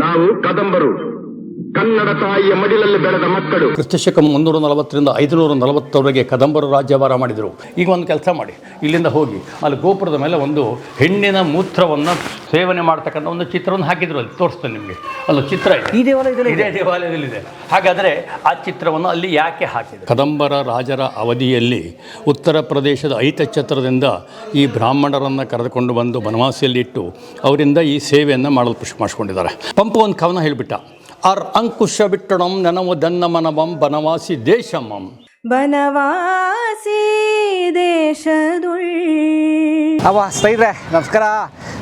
ನಾವು ಕದಂಬರು, ಕನ್ನಡ ತಾಯಿಯ ಮಡಿಲಲ್ಲಿ ಬೆಳೆದ ಮಕ್ಕಳು. ಕ್ರಿಸ್ತಶಕ 340ರಿಂದ 540ವರೆಗೆ ಕದಂಬರು ರಾಜ್ಯಭಾರ ಮಾಡಿದರು. ಈಗ ಒಂದು ಕೆಲಸ ಮಾಡಿ, ಇಲ್ಲಿಂದ ಹೋಗಿ ಅಲ್ಲಿ ಗೋಪುರದ ಮೇಲೆ ಒಂದು ಹೆಣ್ಣಿನ ಮೂತ್ರವನ್ನು ಸೇವನೆ ಮಾಡ್ತಕ್ಕಂಥ ಒಂದು ಚಿತ್ರವನ್ನು ಹಾಕಿದ್ರು. ಅಲ್ಲಿ ತೋರಿಸ್ತೇನೆ ನಿಮಗೆ, ಅಲ್ಲೊಂದು ಚಿತ್ರ ಇದೆ. ಇದೇ ದೇವಾಲಯದಲ್ಲಿದೆ. ಹಾಗಾದರೆ ಆ ಚಿತ್ರವನ್ನು ಅಲ್ಲಿ ಯಾಕೆ ಹಾಕಿದ್ರು? ಕದಂಬರ ರಾಜರ ಅವಧಿಯಲ್ಲಿ ಉತ್ತರ ಪ್ರದೇಶದ ಐತಛತ್ರದಿಂದ ಈ ಬ್ರಾಹ್ಮಣರನ್ನು ಕರೆದುಕೊಂಡು ಬಂದು ಬನವಾಸಿಯಲ್ಲಿಟ್ಟು ಅವರಿಂದ ಈ ಸೇವೆಯನ್ನು ಮಾಡಲು ಮಾಡಿಸ್ಕೊಂಡಿದ್ದಾರೆ. ಪಂಪ ಒಂದು ಕವನ ಹೇಳಿಬಿಟ್ಟ, ಆರ್ ಅಂಕುಶ ಬಿಟ್ಟಣಂ ನನವು ದನ್ನ ಮನವಂ ಬನವಾಸಿ ದೇಶಮಂ. ಬನವಾಸಿ ದೇಶದುಳ್. ಸ್ನೇಹಿತರೆ ನಮಸ್ಕಾರ,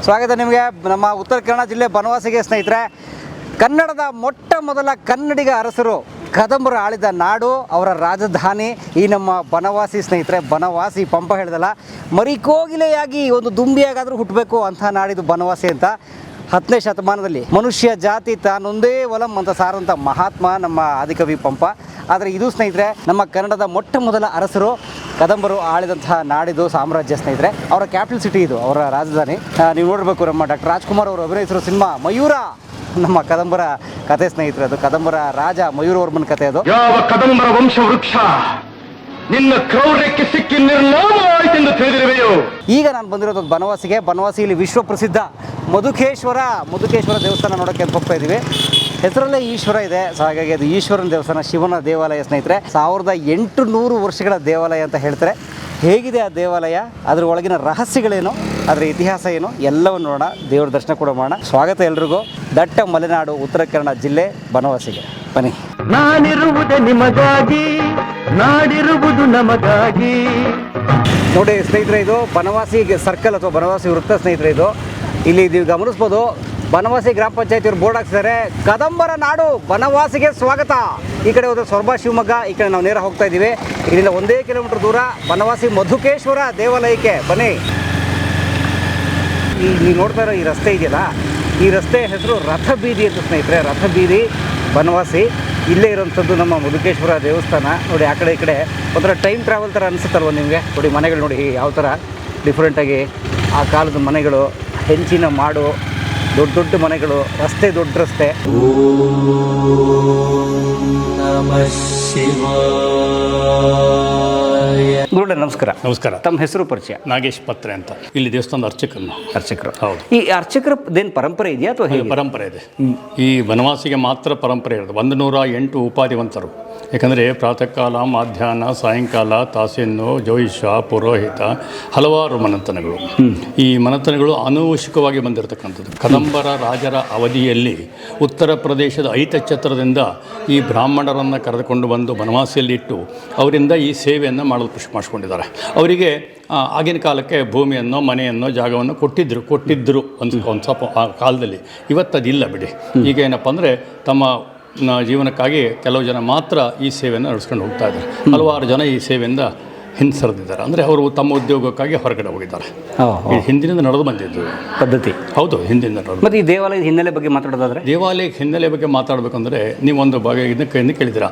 ಸ್ವಾಗತ ನಿಮಗೆ ನಮ್ಮ ಉತ್ತರ ಕನ್ನಡ ಜಿಲ್ಲೆ ಬನವಾಸಿಗೆ. ಸ್ನೇಹಿತರೆ, ಕನ್ನಡದ ಮೊಟ್ಟ ಮೊದಲ ಕನ್ನಡಿಗ ಅರಸರು ಕದಂಬರು ಆಳಿದ ನಾಡು, ಅವರ ರಾಜಧಾನಿ ಈ ನಮ್ಮ ಬನವಾಸಿ. ಸ್ನೇಹಿತರೆ, ಬನವಾಸಿ ಪಂಪ ಹೇಳ್ದಲ್ಲ, ಮರಿಕೋಗಿಲೆಯಾಗಿ ಒಂದು ದುಂಬಿಯಾಗಾದರೂ ಹುಟ್ಟಬೇಕು ಅಂತ ನಾಡಿದು ಬನವಾಸಿ ಅಂತ. 10ನೇ ಶತಮಾನದಲ್ಲಿ ಮನುಷ್ಯ ಜಾತಿ ತಾನೊಂದೇ ಒಲಂ ಅಂತ ಸಾರಂಥ ಮಹಾತ್ಮ ನಮ್ಮ ಆದಿಕವಿ ಪಂಪ. ಆದರೆ ಇದು ಸ್ನೇಹಿತರೆ ನಮ್ಮ ಕನ್ನಡದ ಮೊಟ್ಟ ಮೊದಲ ಅರಸರು ಕದಂಬರು ಆಳಿದಂತಹ ನಾಡಿದು ಸಾಮ್ರಾಜ್ಯ. ಸ್ನೇಹಿತರೆ, ಅವರ ಕ್ಯಾಪಿಟಲ್ ಸಿಟಿ ಇದು, ಅವರ ರಾಜಧಾನಿ. ನೀವು ನೋಡಬೇಕು, ನಮ್ಮ ಡಾಕ್ಟರ್ ರಾಜ್ಕುಮಾರ್ ಅವರು ಅಭಿನಯಿಸಿರೋ ಸಿನಿಮಾ ಮಯೂರ ನಮ್ಮ ಕದಂಬರ ಕತೆ. ಸ್ನೇಹಿತರೆ, ಅದು ಕದಂಬರ ರಾಜ ಮಯೂರವರ್ಮನ ಕತೆ. ಅದು ಯಾವ ಕದಂಬರ ವಂಶ ವೃಕ್ಷ ನಿನ್ನ ಕ್ರೌರ್ಯಕ್ಕೆ ಸಿಕ್ಕಿ ನಿರ್ನಾಮವಾಯಿತೆಂದು ತಿಳಿದಿರುವೆಯೋ? ಈಗ ನಾನು ಬಂದಿರೋದು ಬನವಾಸಿಗೆ. ಬನವಾಸಿಯಲ್ಲಿ ವಿಶ್ವ ಪ್ರಸಿದ್ಧ ಮಧುಕೇಶ್ವರ ದೇವಸ್ಥಾನ ನೋಡೋಕ್ಕೆ ಅಂತ ಹೋಗ್ತಾ ಇದ್ದೀವಿ. ಹೆಸರಲ್ಲೇ ಈಶ್ವರ ಇದೆ, ಸೊ ಹಾಗಾಗಿ ಅದು ಈಶ್ವರನ ದೇವಸ್ಥಾನ, ಶಿವನ ದೇವಾಲಯ. ಸ್ನೇಹಿತರೆ, 1800 ವರ್ಷಗಳ ದೇವಾಲಯ ಅಂತ ಹೇಳ್ತಾರೆ. ಹೇಗಿದೆ ಆ ದೇವಾಲಯ, ಅದರ ಒಳಗಿನ ರಹಸ್ಯಗಳೇನು, ಅದರ ಇತಿಹಾಸ ಏನು, ಎಲ್ಲವನ್ನು ನೋಡೋಣ, ದೇವರ ದರ್ಶನ ಕೂಡ ಮಾಡೋಣ. ಸ್ವಾಗತ ಎಲ್ರಿಗೂ ದಟ್ಟ ಮಲೆನಾಡು ಉತ್ತರ ಕನ್ನಡ ಜಿಲ್ಲೆ ಬನವಾಸಿಗೆ. ಬನ್ನಿ. ನಾನಿರುವುದೇ ನಿಮಗಾಗಿ, ನಾಡಿರುವುದು ನಮಗಾಗಿ. ನೋಡಿ ಸ್ನೇಹಿತರೆ, ಇದು ಬನವಾಸಿ ಸರ್ಕಲ್ ಅಥವಾ ಬನವಾಸಿ ವೃತ್ತ. ಸ್ನೇಹಿತರೆ, ಇದು ಇಲ್ಲಿ ನೀವು ಗಮನಿಸ್ಬೋದು, ಬನವಾಸಿ ಗ್ರಾಮ ಪಂಚಾಯತಿಯವರು ಬೋರ್ಡ್ ಹಾಕ್ತಿದ್ದಾರೆ, ಕದಂಬರ ನಾಡು ಬನವಾಸಿಗೆ ಸ್ವಾಗತ. ಈ ಕಡೆ ಹೋದ್ರೆ ಸೊರಬ ಶಿವಮೊಗ್ಗ, ಈ ಕಡೆ ನಾವು ನೇರ ಹೋಗ್ತಾ ಇದ್ದೀವಿ. ಇಲ್ಲಿಂದ 1 ಕಿಲೋಮೀಟರ್ ದೂರ ಬನವಾಸಿ ಮಧುಕೇಶ್ವರ ದೇವಾಲಯಕ್ಕೆ ಬನ್ನಿ. ನೀವು ನೋಡ್ತಾ ಇರೋ ಈ ರಸ್ತೆ ಇದೆಯಲ್ಲ, ಈ ರಸ್ತೆ ಹೆಸರು ರಥ ಬೀದಿ ಅಂತ. ಸ್ನೇಹಿತರೆ, ರಥ ಬೀದಿ ಬನವಾಸಿ, ಇಲ್ಲೇ ಇರೋಂಥದ್ದು ನಮ್ಮ ಮಧುಕೇಶ್ವರ ದೇವಸ್ಥಾನ. ನೋಡಿ, ಆ ಕಡೆ ಈ ಕಡೆ ಒಂಥರ ಟೈಮ್ ಟ್ರಾವೆಲ್ ಥರ ಅನಿಸುತ್ತಲ್ವ ನಿಮಗೆ? ನೋಡಿ ಮನೆಗಳು ನೋಡಿ ಯಾವ ಥರ ಡಿಫ್ರೆಂಟಾಗಿ, ಆ ಕಾಲದ ಮನೆಗಳು, ಹೆಂಚಿನ ಮಾಡು, ದೊಡ್ಡ ದೊಡ್ಡ ಮನೆಗಳು, ರಸ್ತೆ ದೊಡ್ಡ ರಸ್ತೆ. ಗುರುಡೆ ನಮಸ್ಕಾರ. ನಮಸ್ಕಾರ. ತಮ್ಮ ಹೆಸರು ಪರಿಚಯ? ನಾಗೇಶ್ ಪತ್ರೆ ಅಂತ, ಇಲ್ಲಿ ದೇವಸ್ಥಾನದ ಅರ್ಚಕರು. ಹೌದು. ಈ ಅರ್ಚಕರದ್ದೇನು ಪರಂಪರೆ ಇದೆಯಾ ಅಥವಾ ಹೇಗೆ? ಪರಂಪರೆ ಇದೆ. ಈ ಬನವಾಸಿಗೆ ಮಾತ್ರ ಪರಂಪರೆ ಇರೋದು. 108 ಉಪಾಧಿವಂತರು. ಯಾಕಂದರೆ ಪ್ರಾತಃ ಕಾಲ, ಮಧ್ಯಾಹ್ನ, ಸಾಯಂಕಾಲ, ತಾಸೆನ್ನು, ಜ್ಯೋತಿಷ, ಪುರೋಹಿತ, ಹಲವಾರು ಮನೆತನಗಳು. ಈ ಮನೆತನಗಳು ಆನುವಂಶಿಕವಾಗಿ ಬಂದಿರತಕ್ಕಂಥದ್ದು. ಕದಂಬರ ರಾಜರ ಅವಧಿಯಲ್ಲಿ ಉತ್ತರ ಪ್ರದೇಶದ ಐತಛತ್ರದಿಂದ ಈ ಬ್ರಾಹ್ಮಣರನ್ನು ಕರೆದುಕೊಂಡು ಬಂದು ಬನವಾಸಿಯಲ್ಲಿಟ್ಟು ಅವರಿಂದ ಈ ಸೇವೆಯನ್ನು ಮಾಡಲು ಮಾಡಿಸ್ಕೊಂಡಿದ್ದಾರೆ. ಅವರಿಗೆ ಆಗಿನ ಕಾಲಕ್ಕೆ ಭೂಮಿಯನ್ನು, ಮನೆಯನ್ನು, ಜಾಗವನ್ನು ಕೊಟ್ಟಿದ್ದರು ಒಂದು ಸ್ವಲ್ಪ ಆ ಕಾಲದಲ್ಲಿ. ಇವತ್ತದಿಲ್ಲ ಬಿಡಿ. ಈಗ ಏನಪ್ಪ ಅಂದರೆ ತಮ್ಮ ಜೀವನಕ್ಕಾಗಿ ಕೆಲವು ಜನ ಮಾತ್ರ ಈ ಸೇವೆಯನ್ನು ನಡೆಸ್ಕೊಂಡು ಹೋಗ್ತಾ ಇದ್ದಾರೆ. ಹಲವಾರು ಜನ ಈ ಸೇವೆಯಿಂದ ಹಿಂಸರಿದಿದ್ದಾರೆ. ಅಂದರೆ ಅವರು ತಮ್ಮ ಉದ್ಯೋಗಕ್ಕಾಗಿ ಹೊರಗಡೆ ಹೋಗಿದ್ದಾರೆ. ಹಿಂದಿನಿಂದ ನಡೆದು ಬಂದಿದ್ದು ಪದ್ಧತಿ. ಹೌದು, ಹಿಂದಿನಿಂದ ನಡೆದು. ಮತ್ತು ಈ ದೇವಾಲಯದ ಹಿನ್ನೆಲೆ ಬಗ್ಗೆ ಮಾತಾಡೋದಾದರೆ, ದೇವಾಲಯದ ಹಿನ್ನೆಲೆ ಬಗ್ಗೆ ಮಾತಾಡಬೇಕಂದ್ರೆ ನೀವೊಂದು ಇದನ್ನು ಕೇಳಿದಿರಾ,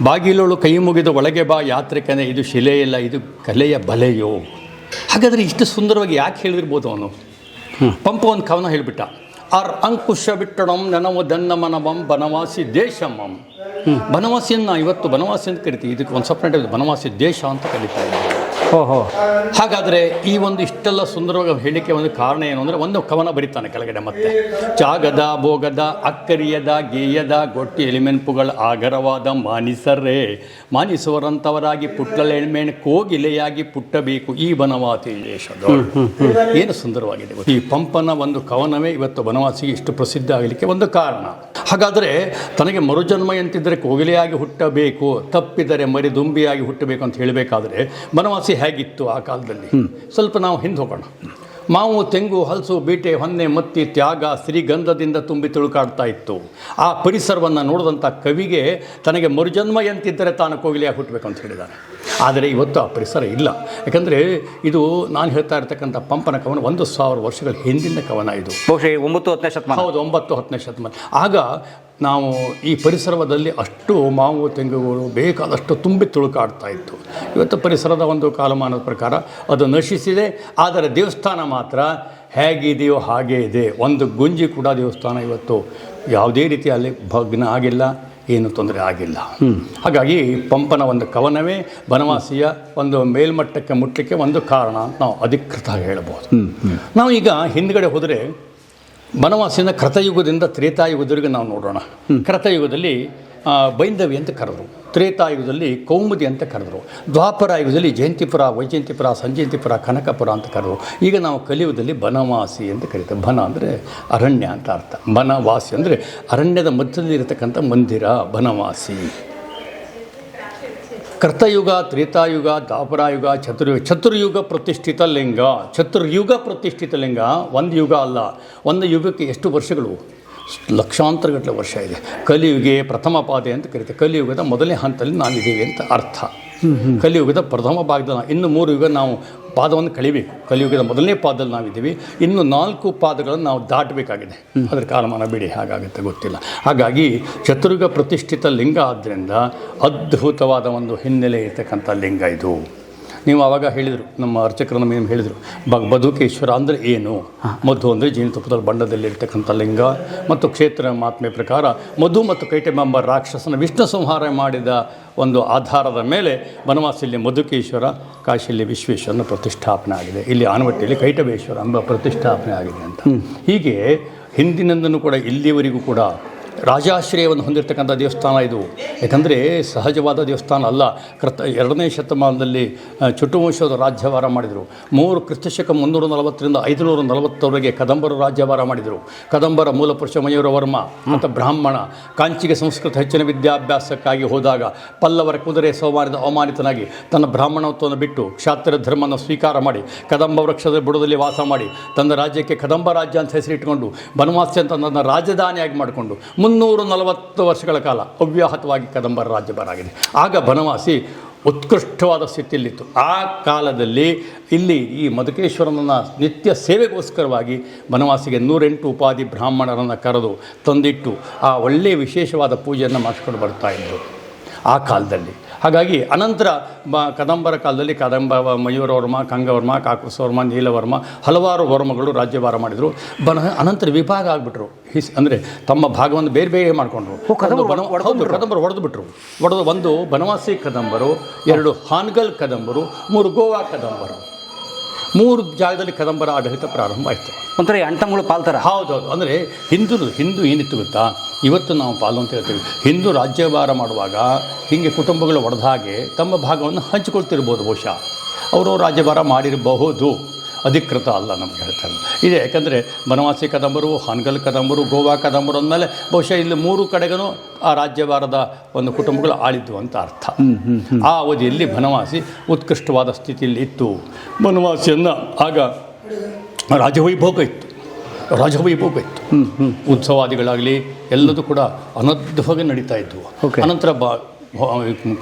ಬಾಗಿಲೋಳು ಕೈ ಮುಗಿದು ಒಳಗೆ ಬಾ ಯಾತ್ರಿಕನೇ, ಇದು ಶಿಲೆಯಲ್ಲ, ಇದು ಕಲೆಯ ಬಲೆಯೋ. ಹಾಗಾದರೆ ಇಷ್ಟು ಸುಂದರವಾಗಿ ಯಾಕೆ ಹೇಳಿರ್ಬೋದು ಅವನು? ಪಂಪ ಒಂದು ಕವನ ಹೇಳಿಬಿಟ್ಟ, ಆರ್ ಅಂಕುಶ ಬಿಟ್ಟಣಂ ನನವು ದನ್ನ ಮನವಂ ಬನವಾಸಿ ದೇಶಮಂ. ಬನವಾಸಿಯನ್ನು ಇವತ್ತು ಬನವಾಸಿ ಅಂತ ಕರಿತೀವಿ. ಇದಕ್ಕೆ ಒಂದು ಸಪ್ರೇಟ್ ಬನವಾಸಿ ದೇಶ ಅಂತ ಕರೀತಾ ಇದ್ದೀವಿ. ಹಾಗಾದರೆ ಈ ಒಂದು ಇಷ್ಟೆಲ್ಲ ಸುಂದರವಾಗಿ ಹೇಳಿಕೆ ಒಂದು ಕಾರಣ ಏನು ಅಂದರೆ, ಒಂದು ಕವನ ಬರೀತಾನೆ ಕೆಳಗಡೆ. ಮತ್ತೆ ಚಾಗದ ಭೋಗದ ಅಕ್ಕರಿಯದ ಗೇಯದ ಗೊಟ್ಟಿ ಎಲಿಮೆನ್ಪುಗಳ ಆಗರವಾದ ಮಾನಿಸರೇ, ಮಾನಿಸುವರಂಥವರಾಗಿ ಪುಟ್ಟಳೆಣ್ಮೇಣ್ ಕೋಗಿಲೆಯಾಗಿ ಪುಟ್ಟಬೇಕು ಈ ಬನವಾಸಿ ದೇಶದ. ಏನು ಸುಂದರವಾಗಿದೆ. ಈ ಪಂಪನ ಒಂದು ಕವನವೇ ಇವತ್ತು ಬನವಾಸಿಗೆ ಇಷ್ಟು ಪ್ರಸಿದ್ಧ ಆಗಲಿಕ್ಕೆ ಒಂದು ಕಾರಣ. ಹಾಗಾದರೆ ತನಗೆ ಮರುಜನ್ಮ ಎಂತಿದ್ದರೆ ಕೋಗಿಲೆಯಾಗಿ ಹುಟ್ಟಬೇಕು, ತಪ್ಪಿದರೆ ಮರಿ ದುಂಬಿಯಾಗಿ ಹುಟ್ಟಬೇಕು ಅಂತ ಹೇಳಬೇಕಾದ್ರೆ ಬನವಾಸಿ ಹೇಗಿತ್ತು ಆ ಕಾಲದಲ್ಲಿ? ಸ್ವಲ್ಪ ನಾವು ಹಿಂದೆ ಹೋಗೋಣ. ಮಾವು, ತೆಂಗು, ಹಲಸು, ಬೀಟೆ, ಹೊನ್ನೆ, ಮತ್ತಿ, ತ್ಯಾಗ, ಶ್ರೀಗಂಧದಿಂದ ತುಂಬಿ ತುಳುಕಾಡ್ತಾ ಇತ್ತು. ಆ ಪರಿಸರವನ್ನು ನೋಡಿದಂಥ ಕವಿಗೆ ತನಗೆ ಮರುಜನ್ಮ ಎಂತಿದ್ದರೆ ತಾನು ಕೋಗಿಲೆಯಾಗಿ ಹುಟ್ಟಬೇಕು ಅಂತ ಹೇಳಿದ್ದಾನೆ. ಆದರೆ ಇವತ್ತು ಆ ಪರಿಸರ ಇಲ್ಲ. ಯಾಕಂದರೆ ಇದು ನಾನು ಹೇಳ್ತಾ ಇರ್ತಕ್ಕಂಥ ಪಂಪನ ಕವನ 1000 ವರ್ಷಗಳ ಹಿಂದಿನ ಕವನ. ಇದು ಬಹುಶಃ 9-10ನೇ ಶತಮಾನ. ಹೌದು, 9-10ನೇ ಶತಮಾನ. ಆಗ ನಾವು ಈ ಪರಿಸರದಲ್ಲಿ ಅಷ್ಟು ಮಾವು ತೆಂಗುಗಳು ಬೇಕಾದಷ್ಟು ತುಂಬಿ ತುಳುಕಾಡ್ತಾ ಇತ್ತು. ಇವತ್ತು ಪರಿಸರದ ಒಂದು ಕಾಲಮಾನದ ಪ್ರಕಾರ ಅದು ನಶಿಸಿದೆ. ಆದರೆ ದೇವಸ್ಥಾನ ಮಾತ್ರ ಹೇಗಿದೆಯೋ ಹಾಗೇ ಇದೆ. ಒಂದು ಗುಂಜಿ ಕೂಡ ದೇವಸ್ಥಾನ ಇವತ್ತು ಯಾವುದೇ ರೀತಿಯಲ್ಲಿ ಭಗ್ನ ಆಗಿಲ್ಲ, ಏನು ತೊಂದರೆ ಆಗಿಲ್ಲ. ಹಾಗಾಗಿ ಪಂಪನ ಒಂದು ಕವನವೇ ಬನವಾಸಿಯ ಒಂದು ಮೇಲ್ಮಟ್ಟಕ್ಕೆ ಮುಟ್ಟಲಿಕ್ಕೆ ಒಂದು ಕಾರಣ ಅಂತ ನಾವು ಅಧಿಕೃತ ಹೇಳಬಹುದು. ನಾವು ಈಗ ಹಿಂದ್ಗಡೆ ಹೋದರೆ ಬನವಾಸಿನ ಕೃತಯುಗದಿಂದ ತ್ರೇತಾಯುಗದವರೆಗೆ ನಾವು ನೋಡೋಣ. ಕೃತಯುಗದಲ್ಲಿ ಬೈಂದವಿ ಅಂತ ಕರೆದರು, ತ್ರೇತಾಯುಗದಲ್ಲಿ ಕೌಮುದಿ ಅಂತ ಕರೆದರು, ದ್ವಾಪರಾಯುಗದಲ್ಲಿ ಜಯಂತಿಪುರ, ವೈಜಯಂತಿಪುರ, ಸಂಜಯಂತಿಪುರ, ಕನಕಪುರ ಅಂತ ಕರೆದರು. ಈಗ ನಾವು ಕಲಿಯುಗದಲ್ಲಿ ಬನವಾಸಿ ಅಂತ ಕರೀತೇವೆ. ಬನ ಅಂದರೆ ಅರಣ್ಯ ಅಂತ ಅರ್ಥ. ಬನವಾಸಿ ಅಂದರೆ ಅರಣ್ಯದ ಮಧ್ಯದಲ್ಲಿರತಕ್ಕಂಥ ಮಂದಿರ ಬನವಾಸಿ. ಕೃತಯುಗ, ತ್ರೇತಾಯುಗ, ದ್ವಾಪರಾಯುಗ, ಚತುರ್ಯುಗ ಪ್ರತಿಷ್ಠಿತ ಲಿಂಗ. ಚತುರ್ಯುಗ ಪ್ರತಿಷ್ಠಿತ ಲಿಂಗ ಒಂದು ಯುಗ ಅಲ್ಲ. ಒಂದು ಯುಗಕ್ಕೆ ಎಷ್ಟು ವರ್ಷಗಳು? ಲಕ್ಷಾಂತರಗಟ್ಟಲೆ ವರ್ಷ ಇದೆ. ಕಲಿಯುಗೆ ಪ್ರಥಮ ಪಾದೆ ಅಂತ ಕರೀತಾರೆ. ಕಲಿಯುಗದ ಮೊದಲನೇ ಹಂತದಲ್ಲಿ ನಾವಿದ್ದೀವಿ ಅಂತ ಅರ್ಥ. ಕಲಿಯುಗದ ಪ್ರಥಮ ಭಾಗದಲ್ಲಿ ಇನ್ನು 3 ಯುಗ ನಾವು ಪಾದವನ್ನು ಕಳಿಬೇಕು. ಕಲಿಯುಗದ ಮೊದಲನೇ ಪಾದದಲ್ಲಿ ನಾವಿದ್ದೀವಿ. ಇನ್ನು 4 ಪಾದಗಳನ್ನು ನಾವು ದಾಟಬೇಕಾಗಿದೆ. ಅದರ ಕಾಲಮಾನ ಬಿಡಿ, ಹಾಗಾಗುತ್ತೆ ಗೊತ್ತಿಲ್ಲ. ಹಾಗಾಗಿ ಚತುರ್ಯುಗ ಪ್ರತಿಷ್ಠಿತ ಲಿಂಗ ಆದ್ದರಿಂದ ಅದ್ಭುತವಾದ ಒಂದು ಹಿನ್ನೆಲೆ ಇರತಕ್ಕಂಥ ಲಿಂಗ ಇದು. ನೀವು ಆವಾಗ ಹೇಳಿದರು, ನಮ್ಮ ಅರ್ಚಕರನ್ನು మేము ಹೇಳಿದರು, ಬದುಕೇಶ್ವರ ಅಂದರೆ ಏನು? ಮಧು ಅಂದರೆ ಜೇನುತುಪ್ಪದ ಬಣ್ಣದಲ್ಲಿರ್ತಕ್ಕಂಥ ಲಿಂಗ. ಮತ್ತು ಕ್ಷೇತ್ರ ಮಾತ್ಮೆ ಪ್ರಕಾರ ಮಧು ಮತ್ತು ಕೈಟೆಂಬ ರಾಕ್ಷಸನ ವಿಷ್ಣು ಸಂಹಾರ ಮಾಡಿದ ಒಂದು ಆಧಾರದ ಮೇಲೆ ಬನವಾಸಿಯಲ್ಲಿ ಮಧುಕೇಶ್ವರ, ಕಾಶಿಯಲ್ಲಿ ವಿಶ್ವೇಶ್ವರನ ಪ್ರತಿಷ್ಠಾಪನೆ ಆಗಿದೆ. ಇಲ್ಲಿ ಆನವಟ್ಟಿಯಲ್ಲಿ ಕೈಟಬೇಶ್ವರ ಎಂಬ ಪ್ರತಿಷ್ಠಾಪನೆ ಆಗಿದೆ ಅಂತ. ಹೀಗೆ ಹಿಂದಿನಿಂದನೂ ಕೂಡ ಇಲ್ಲಿಯವರೆಗೂ ಕೂಡ ರಾಜಾಶ್ರಯವನ್ನು ಹೊಂದಿರತಕ್ಕಂಥ ದೇವಸ್ಥಾನ ಇದು. ಯಾಕಂದರೆ ಸಹಜವಾದ ದೇವಸ್ಥಾನ ಅಲ್ಲ. 2ನೇ ಶತಮಾನದಲ್ಲಿ ಚುಟುವಂಶದ ರಾಜ್ಯಭಾರ ಮಾಡಿದರು. 3 ಕ್ರಿಸ್ತಶಕ 340ರಿಂದ 540ರವರೆಗೆ ಕದಂಬರು ರಾಜ್ಯಭಾರ ಮಾಡಿದರು. ಕದಂಬರ ಮೂಲಪುರುಷ ಮಯೂರವರ್ಮ ಮತ್ತು ಬ್ರಾಹ್ಮಣ ಕಾಂಚಿಗೆ ಸಂಸ್ಕೃತ ಹೆಚ್ಚಿನ ವಿದ್ಯಾಭ್ಯಾಸಕ್ಕಾಗಿ ಹೋದಾಗ ಪಲ್ಲವರ ಕುದುರೆ ಸೋಮಾನದ ಅವಮಾನಿತನಾಗಿ ತನ್ನ ಬ್ರಾಹ್ಮಣತ್ವವನ್ನು ಬಿಟ್ಟು ಕ್ಷಾತ್ರ ಧರ್ಮವನ್ನು ಸ್ವೀಕಾರ ಮಾಡಿ ಕದಂಬ ವೃಕ್ಷದ ಬುಡದಲ್ಲಿ ವಾಸ ಮಾಡಿ ತನ್ನ ರಾಜ್ಯಕ್ಕೆ ಕದಂಬ ರಾಜ್ಯ ಅಂತ ಹೆಸರಿಟ್ಟುಕೊಂಡು ಬನವಾಸಿ ಅಂತ ತನ್ನ ರಾಜಧಾನಿಯಾಗಿ ಮಾಡಿಕೊಂಡು 340 ವರ್ಷಗಳ ಕಾಲ ಅವ್ಯಾಹತವಾಗಿ ಕದಂಬರ ರಾಜ್ಯಭಾರ ಆಗಿದೆ. ಆಗ ಬನವಾಸಿ ಉತ್ಕೃಷ್ಟವಾದ ಸ್ಥಿತಿಯಲ್ಲಿತ್ತು. ಆ ಕಾಲದಲ್ಲಿ ಇಲ್ಲಿ ಈ ಮಧುಕೇಶ್ವರನ ನಿತ್ಯ ಸೇವೆಗೋಸ್ಕರವಾಗಿ ಬನವಾಸಿಗೆ 108 ಉಪಾಧಿ ಬ್ರಾಹ್ಮಣರನ್ನು ಕರೆದು ತಂದಿಟ್ಟು ಆ ಒಳ್ಳೆಯ ವಿಶೇಷವಾದ ಪೂಜೆಯನ್ನು ಮಾಡಿಸ್ಕೊಂಡು ಬರ್ತಾಯಿದ್ರು ಆ ಕಾಲದಲ್ಲಿ. ಹಾಗಾಗಿ ಅನಂತರ ಕದಂಬರ ಕಾಲದಲ್ಲಿ ಕದಂಬ ಮಯೂರವರ್ಮ, ಕಂಗವರ್ಮ, ಕಾಕುಸವರ್ಮ, ನೀಲವರ್ಮ ಹಲವಾರು ವರ್ಮಗಳು ರಾಜ್ಯಭಾರ ಮಾಡಿದರು. ಅನಂತರ ವಿಭಾಗ ಆಗಿಬಿಟ್ರು. ಅಂದರೆ ತಮ್ಮ ಭಾಗವನ್ನು ಬೇರೆ ಬೇರೆ ಮಾಡಿಕೊಂಡ್ರು. ಕದಂಬರು ಹೊಡೆದುಬಿಟ್ರು. ಒಂದು ಬನವಾಸಿ ಕದಂಬರು, 2 ಹಾನಗಲ್ ಕದಂಬರು, 3 ಗೋವಾ ಕದಂಬರು. 3 ಜಾಗದಲ್ಲಿ ಕದಂಬರ ಆಡಳಿತ ಪ್ರಾರಂಭ ಆಯಿತು. ಒಂಥರ ಅಂಟಂಗಳು ಪಾಲ್ತಾರ. ಹೌದೌದು. ಅಂದರೆ ಹಿಂದೂ ಏನಿತ್ತು ಗೊತ್ತಾ? ಇವತ್ತು ನಾವು ಪಾಲು ಅಂತ ಹೇಳ್ತೀವಿ. ಹಿಂದೂ ರಾಜ್ಯಭಾರ ಮಾಡುವಾಗ ಹೀಗೆ ಕುಟುಂಬಗಳು ಒಡೆದ ಹಾಗೆ ತಮ್ಮ ಭಾಗವನ್ನು ಹಂಚಿಕೊಳ್ತಿರ್ಬೋದು. ಬಹುಶಃ ಅವರು ರಾಜ್ಯಭಾರ ಮಾಡಿರಬಹುದು, ಅಧಿಕೃತ ಅಲ್ಲ ನಮ್ಗೆ ಹೇಳ್ತಾರೆ. ಇದೆ ಯಾಕಂದರೆ ಬನವಾಸಿ ಕದಂಬರು, ಹಾನಗಲ್ ಕದಂಬರು, ಗೋವಾ ಕದಂಬರು ಅಂದಮೇಲೆ ಬಹುಶಃ ಇಲ್ಲಿ 3 ಕಡೆಗೂ ಆ ರಾಜ್ಯಭಾರದ ಒಂದು ಕುಟುಂಬಗಳು ಆಳಿದ್ವು ಅಂತ ಅರ್ಥ. ಆ ಅವಧಿಯಲ್ಲಿ ಬನವಾಸಿ ಉತ್ಕೃಷ್ಟವಾದ ಸ್ಥಿತಿಯಲ್ಲಿ ಇತ್ತು. ಬನವಾಸಿಯನ್ನು ಆಗ ರಾಜವೈಭೋಗ ಇತ್ತು. ಉತ್ಸವಾದಿಗಳಾಗಲಿ ಎಲ್ಲದೂ ಕೂಡ ಅನದ್ಭವಾಗಿ ನಡೀತಾ ಇದ್ವು. ಅನಂತರ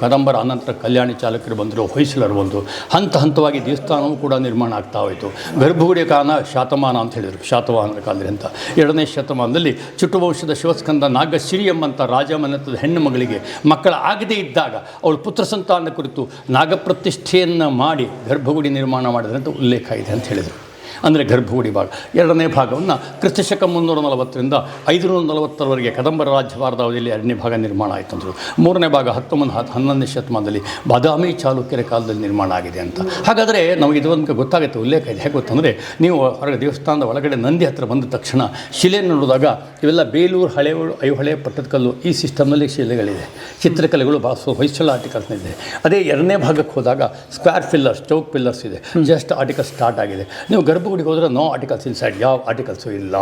ಕದಂಬರ ಅನಂತರ ಕಲ್ಯಾಣಿ ಚಾಲಕರು ಬಂದರು, ಹೊಯ್ಸಳರು ಬಂದರು. ಹಂತವಾಗಿ ದೇವಸ್ಥಾನವೂ ಕೂಡ ನಿರ್ಮಾಣ ಆಗ್ತಾ ಹೋಯಿತು. ಗರ್ಭಗುಡಿಯ ಕಾಲ ಶಾತಮಾನ ಅಂತ ಹೇಳಿದರು, ಶಾತವಾಹನರ ಕಾಲದಲ್ಲಿ ಅಂತ. 2ನೇ ಶತಮಾನದಲ್ಲಿ ಚುಟುವಂಶದ ಶಿವಸ್ಕಂದ ನಾಗಶ್ರೀ ಎಂಬಂಥ ರಾಜಮನೆತದ ಹೆಣ್ಣು ಮಗಳಿಗೆ ಮಕ್ಕಳ ಆಗದೇ ಇದ್ದಾಗ ಅವಳು ಪುತ್ರ ಸಂತಾನ ಕುರಿತು ನಾಗಪ್ರತಿಷ್ಠೆಯನ್ನು ಮಾಡಿ ಗರ್ಭಗುಡಿ ನಿರ್ಮಾಣ ಮಾಡಿದ್ರಂತ ಉಲ್ಲೇಖ ಇದೆ ಅಂತ ಹೇಳಿದರು. ಅಂದರೆ ಗರ್ಭಗುಡಿ ಭಾಗ. 2ನೇ ಭಾಗವನ್ನು ಕ್ರಿಸ್ತಶಕ 340ರಿಂದ 540ರವರೆಗೆ ಕದಂಬರ ರಾಜ್ಯಭಾರದ ಅವಧಿಯಲ್ಲಿ 2ನೇ ಭಾಗ ನಿರ್ಮಾಣ ಆಯಿತು ಅಂದರು. 3ನೇ ಭಾಗ 11ನೇ ಶತಮಾನದಲ್ಲಿ ಬಾದಾಮಿ ಚಾಲುಕ್ಯರ ಕಾಲದಲ್ಲಿ ನಿರ್ಮಾಣ ಆಗಿದೆ ಅಂತ. ಹಾಗಾದರೆ ನಮಗೆ ಇದೊಂದು ಗೊತ್ತಾಗುತ್ತೆ, ಉಲ್ಲೇಖ ಇದೆ. ಹೇಗೆ ಗೊತ್ತಂದರೆ, ನೀವು ಹೊರಗೆ ದೇವಸ್ಥಾನದ ಒಳಗಡೆ ನಂದಿ ಹತ್ತಿರ ಬಂದ ತಕ್ಷಣ ಶಿಲೆಯನ್ನು ನೋಡಿದಾಗ ಇವೆಲ್ಲ ಬೇಲೂರು, ಐಹೊಳೆ, ಪಟ್ಟದಕಲ್ಲು ಈ ಸಿಸ್ಟಮ್ನಲ್ಲಿ ಶಿಲೆಗಳಿದೆ. ಚಿತ್ರಕಲೆಗಳು ಹೊಯ್ಸಳ ಆರ್ಟಿಕಲ್ಸ್ ಇದೆ. ಅದೇ 2ನೇ ಭಾಗಕ್ಕೆ ಹೋದಾಗ ಸ್ಕ್ವೇರ್ ಪಿಲ್ಲರ್ಸ್, ಚೌಕ್ ಪಿಲ್ಲರ್ಸ್ ಇದೆ. ಜಸ್ಟ್ ಆರ್ಟಿಕಲ್ ಸ್ಟಾರ್ಟ್ ಆಗಿದೆ. ನೀವು ಗರ್ಭಗುಡಿಗೆ ಹೋದರೆ ನೋ ಆರ್ಟಿಕಲ್ಸ್ ಇನ್ಸೈಡ್, ಯಾವ ಆರ್ಟಿಕಲ್ಸು ಇಲ್ಲ,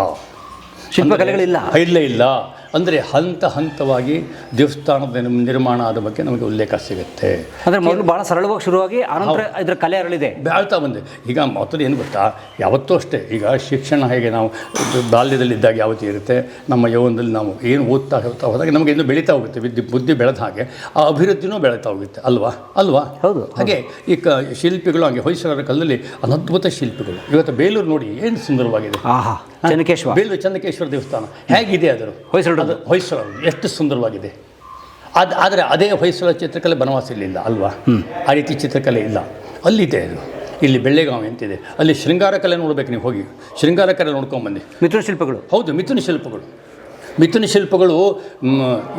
ಶಿಲ್ಪಕಲೆಗಳಿಲ್ಲ. ಇಲ್ಲ. ಅಂದರೆ ಹಂತವಾಗಿ ದೇವಸ್ಥಾನದ ನಿರ್ಮಾಣ ಆದ ಬಗ್ಗೆ ನಮಗೆ ಉಲ್ಲೇಖ ಸಿಗುತ್ತೆ. ಅಂದರೆ ಮೊದಲು ಭಾಳ ಸರಳವಾಗಿ ಶುರುವಾಗಿ ಆನಂತರ ಇದರ ಕಲೆ ಅರಳಿದೆ, ಬೆಳ್ತಾ ಬಂದೆ. ಈಗ ಮೊದಲು ಏನು ಗೊತ್ತಾ, ಯಾವತ್ತೂ ಅಷ್ಟೇ. ಈಗ ಶಿಕ್ಷಣ ಹೇಗೆ ನಾವು ಬಾಲ್ಯದಲ್ಲಿದ್ದಾಗ ಯಾವತ್ತೂ ಇರುತ್ತೆ, ನಮ್ಮ ಯೌವನದಲ್ಲಿ ನಾವು ಏನು ಓದ್ತಾ ಹೋದಾಗ ನಮಗೆ ಇನ್ನೂ ಬೆಳೀತಾ ಹೋಗುತ್ತೆ. ಬುದ್ಧಿ ಬೆಳೆದ ಹಾಗೆ ಆ ಅಭಿವೃದ್ಧಿನೂ ಬೆಳೀತಾ ಹೋಗುತ್ತೆ ಅಲ್ವಾ? ಹೌದು. ಹಾಗೆ ಈ ಶಿಲ್ಪಿಗಳು ಹಾಗೆ ಹೊಯ್ಸಳರ ಕಾಲದಲ್ಲಿ ಅನದ್ಭುತ ಶಿಲ್ಪಿಗಳು. ಇವತ್ತು ಬೇಲೂರು ನೋಡಿ ಏನು ಸುಂದರವಾಗಿದೆ. ಚೆನ್ನಕೇಶ್ವ. ಚೆನ್ನಕೇಶ್ವರ ದೇವಸ್ಥಾನ ಹೇಗಿದೆ ಅದು ಹೊಯ್ಸಳರದ್ದು. ಹೊಯ್ಸಳ ಎಷ್ಟು ಸುಂದರವಾಗಿದೆ. ಆದರೆ ಅದೇ ಹೊಯ್ಸಳ ಚಿತ್ರಕಲೆ ಬನವಾಸಿಲಿಲ್ಲ ಅಲ್ವಾ? ಆ ರೀತಿ ಚಿತ್ರಕಲೆ ಇಲ್ಲ, ಅಲ್ಲಿದೆ ಅದು. ಇಲ್ಲಿ ಬೆಳ್ಳೆಗಾವಿ ಅಂತಿದೆ, ಅಲ್ಲಿ ಶೃಂಗಾರ ಕಲೆ ನೋಡ್ಬೇಕು ನೀವು, ಹೋಗಿ ಶೃಂಗಾರ ಕಲೆ ನೋಡ್ಕೊಂಬಂದು. ಮಿಥುನ ಶಿಲ್ಪಗಳು. ಹೌದು, ಮಿಥುನ ಶಿಲ್ಪಗಳು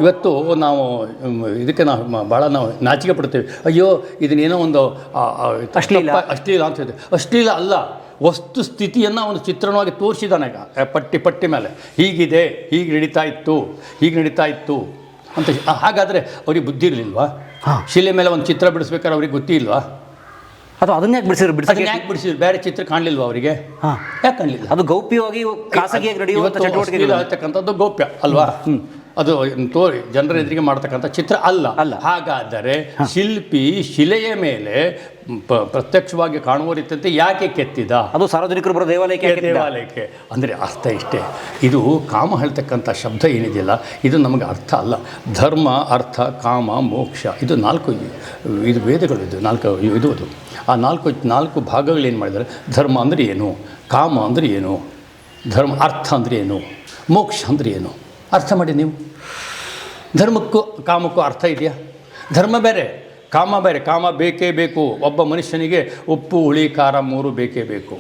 ಇವತ್ತು ನಾವು ಇದಕ್ಕೆ ನಾವು ಭಾಳ ನಾವು ನಾಚಿಕೆ ಪಡ್ತೇವೆ. ಅಯ್ಯೋ ಇದನ್ನೇನೋ ಒಂದು ಅಶ್ಲೀಲ ಅಂತ ಇದೆ. ಅಶ್ಲೀಲ ಅಲ್ಲ, ವಸ್ತು ಸ್ಥಿತಿಯನ್ನು ಅವನು ಚಿತ್ರಣವಾಗಿ ತೋರಿಸಿದಾನೆ. ಪಟ್ಟಿ ಮೇಲೆ ಹೀಗಿದೆ, ಹೀಗೆ ನಡೀತಾ ಇತ್ತು ಅಂತ. ಹಾಗಾದರೆ ಅವ್ರಿಗೆ ಬುದ್ಧಿ ಇರಲಿಲ್ವಾ? ಶಿಲೆ ಮೇಲೆ ಒಂದು ಚಿತ್ರ ಬಿಡಿಸ್ಬೇಕಾದ್ರೆ ಅವ್ರಿಗೆ ಗೊತ್ತಿ ಇಲ್ವಾ? ಅದನ್ನ ಯಾಕೆ ಬಿಡಿಸಿದ್ರು? ಬೇರೆ ಚಿತ್ರ ಕಾಣಲಿಲ್ವಾ ಅವರಿಗೆ? ಯಾಕೆ ಕಾಣಲಿಲ್ಲ? ಅದು ಗೌಪ್ಯವಾಗಿ ಖಾಸಗಿಯಾಗಿ ನಡೆಯುವಂಥ ಚಟುವಟಿಕೆ ಹೇಳ್ತಕ್ಕಂಥದ್ದು ಗೌಪ್ಯ ಅಲ್ವಾ? ಅದು ತೋರಿ ಜನರ ಎದುರಿಗೆ ಮಾಡ್ತಕ್ಕಂಥ ಚಿತ್ರ ಅಲ್ಲ. ಹಾಗಾದರೆ ಶಿಲ್ಪಿ ಶಿಲೆಯ ಮೇಲೆ ಪ್ರತ್ಯಕ್ಷವಾಗಿ ಕಾಣುವ ರೀತಿಯಂತೆ ಯಾಕೆ ಕೆತ್ತಿದ? ಅದು ಸಾರ್ವಜನಿಕರು ಬರೋ ದೇವಾಲಯಕ್ಕೆ. ಅಂದರೆ ಅರ್ಥ ಇಷ್ಟೇ. ಇದು ಕಾಮ ಹೇಳ್ತಕ್ಕಂಥ ಶಬ್ದ ಏನಿದೆಯಲ್ಲ, ಇದು ನಮಗೆ ಅರ್ಥ ಅಲ್ಲ. ಧರ್ಮ, ಅರ್ಥ, ಕಾಮ, ಮೋಕ್ಷ, ಇದು 4 ಇದು ವೇದಗಳು. ಇದು 4 ಇದು ಅದು. ಆ 4 ಭಾಗಗಳೇನು ಮಾಡಿದ್ದಾರೆ? ಧರ್ಮ ಅಂದರೆ ಏನು, ಕಾಮ ಅಂದರೆ ಏನು, ಅರ್ಥ ಅಂದರೆ ಏನು, ಮೋಕ್ಷ ಅಂದರೆ ಏನು? ಅರ್ಥ ಮಾಡಿ ನೀವು. ಧರ್ಮಕ್ಕೂ ಕಾಮಕ್ಕೂ ಅರ್ಥ ಇದೆಯಾ? ಧರ್ಮ ಬೇರೆ, ಕಾಮ ಬೇರೆ. ಕಾಮ ಬೇಕೇ ಬೇಕು. ಒಬ್ಬ ಮನುಷ್ಯನಿಗೆ ಉಪ್ಪು, ಹುಳಿ, ಖಾರ 3 ಬೇಕೇ ಬೇಕು.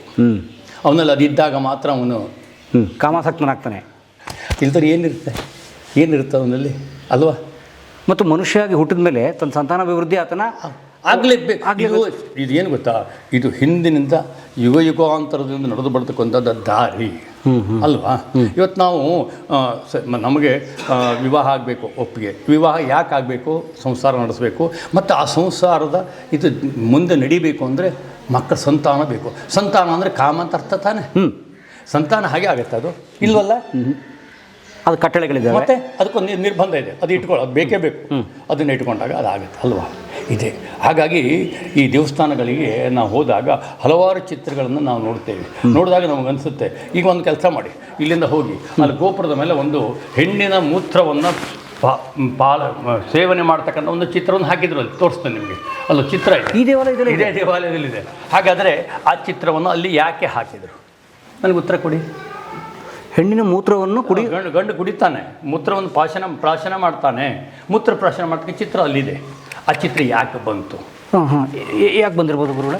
ಅವನಲ್ಲಿ ಅದಿದ್ದಾಗ ಮಾತ್ರ ಅವನು ಕಾಮಾಸಕ್ತನಾಗ್ತಾನೆ. ಇಲ್ದರೆ ಏನಿರುತ್ತೆ ಅವನಲ್ಲಿ ಅಲ್ವಾ? ಮತ್ತು ಮನುಷ್ಯಾಗಿ ಹುಟ್ಟಿದ ಮೇಲೆ ತನ್ನ ಸಂತಾನಾಭಿವೃದ್ಧಿ ಆತನ ಆಗಲೇಬೇಕು. ಇದು ಏನು ಗೊತ್ತಾ? ಇದು ಹಿಂದಿನಿಂದ ಯುಗಾಂತರದಿಂದ ನಡೆದು ಬರ್ತಕ್ಕಂಥದ್ದು ದಾರಿ ಅಲ್ವಾ? ಇವತ್ತು ನಾವು ನಮಗೆ ವಿವಾಹ ಆಗಬೇಕು, ಒಪ್ಪಿಗೆ. ವಿವಾಹ ಯಾಕೆ ಆಗಬೇಕು? ಸಂಸಾರ ನಡೆಸಬೇಕು. ಮತ್ತು ಆ ಸಂಸಾರದ ಇದು ಮುಂದೆ ನಡಿಬೇಕು ಅಂದರೆ ಮಕ್ಕಳ ಸಂತಾನ ಬೇಕು. ಸಂತಾನ ಅಂದರೆ ಕಾಮ ಅಂತ ಅರ್ಥ ತಾನೆ. ಸಂತಾನ ಹಾಗೆ ಆಗುತ್ತೆ, ಅದು ಇಲ್ವಲ್ಲ? ಅದು ಕಟ್ಟಳೆಗಳಿದೆ, ಮತ್ತು ಅದಕ್ಕೊಂದು ನಿರ್ಬಂಧ ಇದೆ. ಅದು ಅದು ಬೇಕೇ ಬೇಕು. ಅದನ್ನು ಇಟ್ಕೊಂಡಾಗ ಅದಾಗುತ್ತೆ ಅಲ್ವಾ? ಇದೆ. ಹಾಗಾಗಿ ಈ ದೇವಸ್ಥಾನಗಳಿಗೆ ನಾವು ಹೋದಾಗ ಹಲವಾರು ಚಿತ್ರಗಳನ್ನು ನಾವು ನೋಡ್ತೇವೆ. ನೋಡಿದಾಗ ನಮಗನ್ಸುತ್ತೆ, ಈಗ ಒಂದು ಕೆಲಸ ಮಾಡಿ, ಇಲ್ಲಿಂದ ಹೋಗಿ ಅಲ್ಲಿ ಗೋಪುರದ ಮೇಲೆ ಒಂದು ಹೆಣ್ಣಿನ ಮೂತ್ರವನ್ನು ಸೇವನೆ ಮಾಡ್ತಕ್ಕಂಥ ಒಂದು ಚಿತ್ರವನ್ನು ಹಾಕಿದ್ರು. ಅಲ್ಲಿ ತೋರಿಸ್ತೇನೆ ನಿಮಗೆ. ಅಲ್ಲೂ ಚಿತ್ರ ಇದೆ, ಇದೇ ದೇವಾಲಯದಲ್ಲಿದೆ. ಹಾಗಾದರೆ ಆ ಚಿತ್ರವನ್ನು ಅಲ್ಲಿ ಯಾಕೆ ಹಾಕಿದರು? ನನಗೆ ಉತ್ತರ ಕೊಡಿ. ಹೆಣ್ಣಿನ ಮೂತ್ರವನ್ನು ಗಂಡು ಕುಡಿತಾನೆ, ಮೂತ್ರವನ್ನು ಪ್ರಾಶನ ಮಾಡ್ತಾನೆ. ಮೂತ್ರ ಪ್ರಾಶನ ಮಾಡ್ತಕ್ಕ ಚಿತ್ರ ಅಲ್ಲಿದೆ. ಆ ಚಿತ್ರ ಯಾಕೆ ಬಂತು? ಯಾಕೆ ಬಂದಿರ್ಬೋದು ಗುರುಗಳೇ?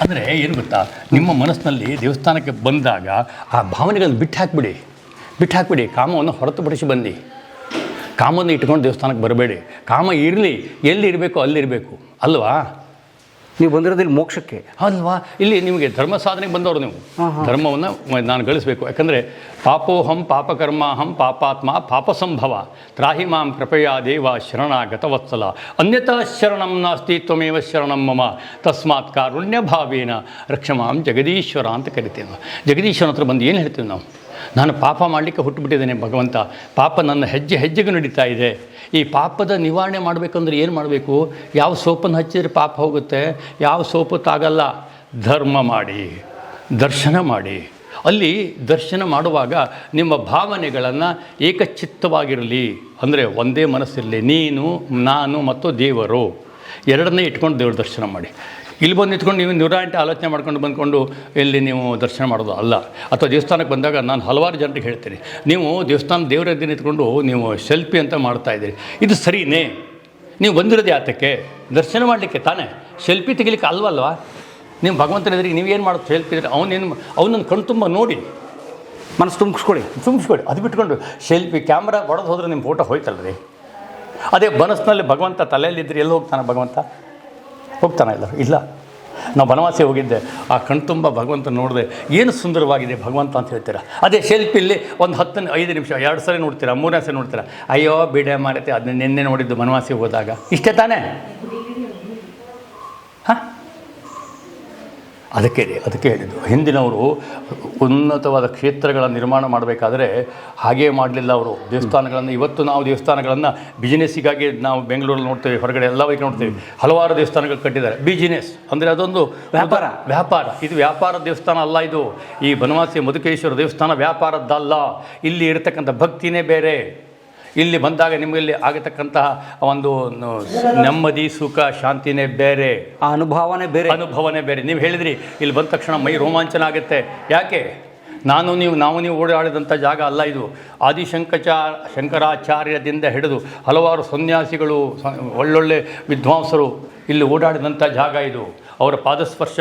ಅಂದರೆ ಏನು ಗೊತ್ತಾ, ನಿಮ್ಮ ಮನಸ್ಸಿನಲ್ಲಿ ದೇವಸ್ಥಾನಕ್ಕೆ ಬಂದಾಗ ಆ ಭಾವನೆಗಳನ್ನು ಬಿಟ್ಟು ಹಾಕಿಬಿಡಿ. ಕಾಮವನ್ನು ಹೊರತುಪಡಿಸಿ ಬನ್ನಿ. ಕಾಮವನ್ನು ಇಟ್ಕೊಂಡು ದೇವಸ್ಥಾನಕ್ಕೆ ಬರಬೇಡಿ. ಕಾಮ ಇರಲಿ, ಎಲ್ಲಿ ಇರಬೇಕು ಅಲ್ಲಿರಬೇಕು ಅಲ್ವಾ? ನೀವು ಬಂದಿರೋದು ಇಲ್ಲಿ ಮೋಕ್ಷಕ್ಕೆ ಅಲ್ವಾ? ಇಲ್ಲಿ ನಿಮಗೆ ಧರ್ಮ ಸಾಧನೆಗೆ ಬಂದವರು ನೀವು. ಧರ್ಮವನ್ನು ನಾನು ಗಳಿಸಬೇಕು. ಯಾಕಂದರೆ ಪಾಪೋಹಂ ಪಾಪಕರ್ಮಾಹಂ ಪಾಪಾತ್ಮ ಪಾಪಸಂಭವ ತ್ರಾಹಿ ಮಾಂ ಕೃಪಯಾ ದೇವ ಶರಣಾಗತ ವತ್ಸಲ ಅನ್ಯತಾ ಶರಣಂ ನಾಸ್ತಿ ತ್ವಮೇವ ಶರಣಂ ಮಮ ತಸ್ಮಾತ್ ಕಾರುಣ್ಯ ಭಾವೇನ ರಕ್ಷಮಾಂ ಜಗದೀಶ್ವರ ಅಂತ ಕರಿತೀವಿ. ಜಗದೀಶ್ವರ ಹತ್ರ ಬಂದು ಏನು ಹೇಳ್ತೀವಿ ನಾವು? ನಾನು ಪಾಪ ಮಾಡಲಿಕ್ಕೆ ಹುಟ್ಟುಬಿಟ್ಟಿದ್ದೇನೆ ಭಗವಂತ. ಪಾಪ ನನ್ನ ಹೆಜ್ಜೆಗೂ ನಡೀತಾ ಇದೆ. ಈ ಪಾಪದ ನಿವಾರಣೆ ಮಾಡಬೇಕಂದ್ರೆ ಏನು ಮಾಡಬೇಕು? ಯಾವ ಸೋಪನ್ನು ಹಚ್ಚಿದರೆ ಪಾಪ ಹೋಗುತ್ತೆ, ಯಾವ ಸೋಪತ್ತಾಗಲ್ಲ. ಧರ್ಮ ಮಾಡಿ, ದರ್ಶನ ಮಾಡಿ. ಅಲ್ಲಿ ದರ್ಶನ ಮಾಡುವಾಗ ನಿಮ್ಮ ಭಾವನೆಗಳನ್ನು ಏಕಚಿತ್ತವಾಗಿರಲಿ, ಅಂದರೆ ಒಂದೇ ಮನಸ್ಸಿರಲಿ. ನೀನು, ನಾನು ಮತ್ತು ದೇವರು ಎರಡನ್ನೇ ಇಟ್ಕೊಂಡು ದೇವ್ರ ದರ್ಶನ ಮಾಡಿ. ಇಲ್ಲಿ ಬಂದು ನಿಂತ್ಕೊಂಡು ನೀವು 108 ಆಲೋಚನೆ ಮಾಡ್ಕೊಂಡು ಬಂದ್ಕೊಂಡು ಇಲ್ಲಿ ನೀವು ದರ್ಶನ ಮಾಡೋದು ಅಲ್ಲ. ಅಥವಾ ದೇವಸ್ಥಾನಕ್ಕೆ ಬಂದಾಗ ನಾನು ಹಲವಾರು ಜನರಿಗೆ ಹೇಳ್ತೀನಿ, ನೀವು ದೇವರದ್ದು ನಿಂತ್ಕೊಂಡು ನೀವು ಸೆಲ್ಫಿ ಅಂತ ಮಾಡ್ತಾಯಿದ್ದೀರಿ, ಇದು ಸರಿಯೇ? ನೀವು ಬಂದಿರೋದು ಯಾತಕ್ಕೆ? ದರ್ಶನ ಮಾಡಲಿಕ್ಕೆ ತಾನೇ, ಸೆಲ್ಫಿ ತೆಗಿಲಿಕ್ಕೆ ಅಲ್ವಲ್ವಾ? ನೀವು ಭಗವಂತನ ಎದುರಿಗೆ ನೀವೇನು ಮಾಡೋದು? ಸೆಲ್ಫಿ ಇದ್ದರೆ ಅವನನ್ನು ಕಣ್ಣು ತುಂಬ ನೋಡಿ ಮನಸ್ಸು ತುಂಬಿಸ್ಕೊಳ್ಳಿ. ಅದು ಬಿಟ್ಕೊಂಡು ಸೆಲ್ಫಿ ಕ್ಯಾಮ್ರಾ ಹೊಡೆದು ಹೋದ್ರೆ ನಿಮ್ಮ ಫೋಟೋ ಹೋಯ್ತಲ್ರಿ. ಅದೇ ಮನಸ್ಸಿನಲ್ಲಿ ಭಗವಂತ ತಲೆಯಲ್ಲಿದ್ದರೆ ಎಲ್ಲಿ ಹೋಗ್ತಾನೆ ಭಗವಂತ? ಇಲ್ಲ. ನಾವು ಬನವಾಸಿ ಹೋಗಿದ್ದೆ, ಆ ಕಣ್ತುಂಬ ಭಗವಂತ ನೋಡಿದೆ, ಏನು ಸುಂದರವಾಗಿದೆ ಭಗವಂತ ಅಂತ ಹೇಳ್ತೀರಾ. ಅದೇ ಸೆಲ್ಫಿಲಿ ಒಂದು 5 ನಿಮಿಷ 2 ಸರಿ ನೋಡ್ತೀರಾ, 3ನೇ ಸರಿ ನೋಡ್ತೀರಾ, ಅಯ್ಯೋ ಬಿಡೆ ಮಾರೈತೆ, ಅದನ್ನ ನಿನ್ನೆ ನೋಡಿದ್ದು ಬನವಾಸಿ ಹೋದಾಗ. ಇಷ್ಟೇ ತಾನೇ? ಅದಕ್ಕೆ ಹೇಳಿದ್ದು, ಹಿಂದಿನವರು ಉನ್ನತವಾದ ಕ್ಷೇತ್ರಗಳ ನಿರ್ಮಾಣ ಮಾಡಬೇಕಾದ್ರೆ ಹಾಗೇ ಮಾಡಲಿಲ್ಲ ಅವರು. ದೇವಸ್ಥಾನಗಳನ್ನು ಇವತ್ತು ನಾವು ದೇವಸ್ಥಾನಗಳನ್ನು ಬಿಸಿನೆಸ್ಸಿಗಾಗಿ ನಾವು ಬೆಂಗಳೂರಲ್ಲಿ ನೋಡ್ತೇವೆ, ಹೊರಗಡೆ ಎಲ್ಲ ವೈಕಿ ನೋಡ್ತೇವೆ. ಹಲವಾರು ದೇವಸ್ಥಾನಗಳು ಕಟ್ಟಿದ್ದಾರೆ. ಬಿಸಿನೆಸ್ ಅಂದರೆ ಅದೊಂದು ವ್ಯಾಪಾರ. ಇದು ವ್ಯಾಪಾರದ ದೇವಸ್ಥಾನ ಅಲ್ಲ. ಇದು ಈ ಬನವಾಸಿ ಮಧುಕೇಶ್ವರ ದೇವಸ್ಥಾನ ವ್ಯಾಪಾರದ್ದಲ್ಲ. ಇಲ್ಲಿ ಇರತಕ್ಕಂಥ ಭಕ್ತಿನೇ ಬೇರೆ. ಇಲ್ಲಿ ಬಂದಾಗ ನಿಮಗಲ್ಲಿ ಆಗತಕ್ಕಂತಹ ಒಂದು ನೆಮ್ಮದಿ, ಸುಖ, ಶಾಂತಿನೇ ಬೇರೆ. ಅನುಭವನೇ ಬೇರೆ. ನೀವು ಹೇಳಿದ್ರಿ ಇಲ್ಲಿ ಬಂದ ತಕ್ಷಣ ಮೈ ರೋಮಾಂಚನ ಆಗುತ್ತೆ. ಯಾಕೆ? ನಾವು ನೀವು ಓಡಾಡಿದಂಥ ಜಾಗ ಅಲ್ಲ ಇದು. ಶಂಕರಾಚಾರ್ಯದಿಂದ ಹಿಡಿದು ಹಲವಾರು ಸನ್ಯಾಸಿಗಳು, ಒಳ್ಳೊಳ್ಳೆ ವಿದ್ವಾಂಸರು ಇಲ್ಲಿ ಓಡಾಡಿದಂಥ ಜಾಗ ಇದು. ಅವರ ಪಾದಸ್ಪರ್ಶ,